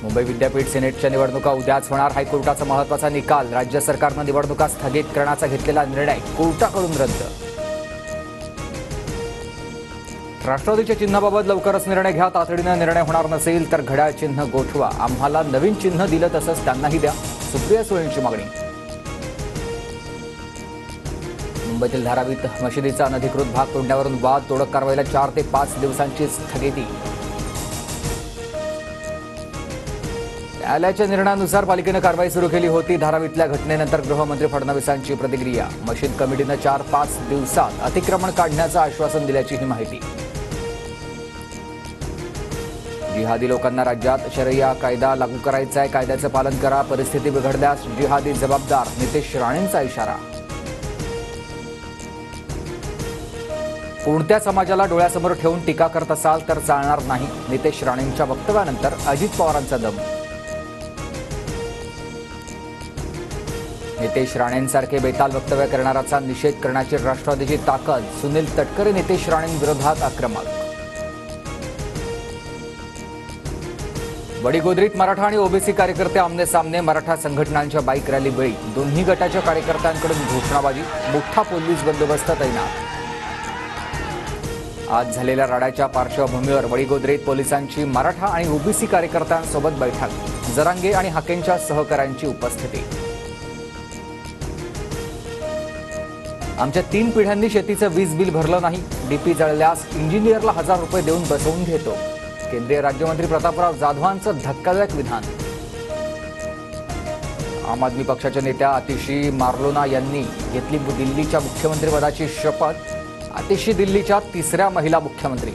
मुंबई विद्यापीठ सिनेटच्या निवडणुका उद्याच होणार. हायकोर्टाचा महत्त्वाचा निकाल. राज्य सरकारनं निवडणुका स्थगित करण्याचा घेतलेला निर्णय कोर्टाकडून रद्द. राष्ट्रवादीच्या चिन्हाबाबत लवकरच निर्णय घ्या. तातडीनं निर्णय होणार नसेल तर घड्याळ चिन्ह गोठवा. आम्हाला नवीन चिन्ह दिलं तसंच त्यांनाही द्या. सुप्रिया सुळेंची मागणी. मुंबईतील धारावीत मशिदीचा अनधिकृत भाग तोडण्यावरून वाद. तोडक कारवाईला 4 ते 5 दिवसांची स्थगिती. न्यायालयाच्या निर्णयानुसार पालिकेनं कारवाई सुरू केली होती. धारावीतल्या घटनेनंतर गृहमंत्री फडणवीसांची प्रतिक्रिया. मशीद कमिटीनं 4-5 दिवसात अतिक्रमण काढण्याचं आश्वासन दिल्याची ही माहिती. जिहादी लोकांना राज्यात शरिया कायदा लागू करायचा आहे. कायद्याचं पालन करा. परिस्थिती बिघडल्यास जिहादी जबाबदार. नितेश राणेंचा इशारा. कोणत्या समाजाला डोळ्यासमोर ठेवून टीका करत असाल तर चालणार नाही. नितेश राणेंच्या वक्तव्यानंतर अजित पवारांचा दम. नितेश राणेंसारखे बेताल वक्तव्य करणाऱ्याचा निषेध करण्याची राष्ट्रवादीची ताकद. सुनील तटकरे नितेश राणेंविरोधात आक्रमक. वडीगोद्रीत मराठा आणि ओबीसी कार्यकर्ते आमने सामने. मराठा संघटनांच्या बाईक रॅली बळी. दोन्ही गटाच्या कार्यकर्त्यांकडून घोषणाबाजी. मोठा पोलीस बंदोबस्त तैनात. आज झालेल्या राड्याच्या पार्श्वभूमीवर वडीगोद्रीत पोलिसांची मराठा आणि ओबीसी कार्यकर्त्यांसोबत बैठक. जरांगे आणि हाकेंच्या सहकाऱ्यांची उपस्थिती. आमच्या 3 पिढ्यांनी शेतीचं वीज बिल भरलं नाही. डीपी जळल्यास इंजिनियरला 1000 रुपये देऊन बसवून घेतो. केंद्रीय राज्यमंत्री प्रतापराव जाधवांचं धक्कादायक विधान. आम आदमी पक्षाच्या नेत्या आतिशी मार्लोना यांनी घेतली दिल्लीच्या मुख्यमंत्रीपदाची शपथ. आतिशी दिल्लीच्या 3ऱ्या महिला मुख्यमंत्री.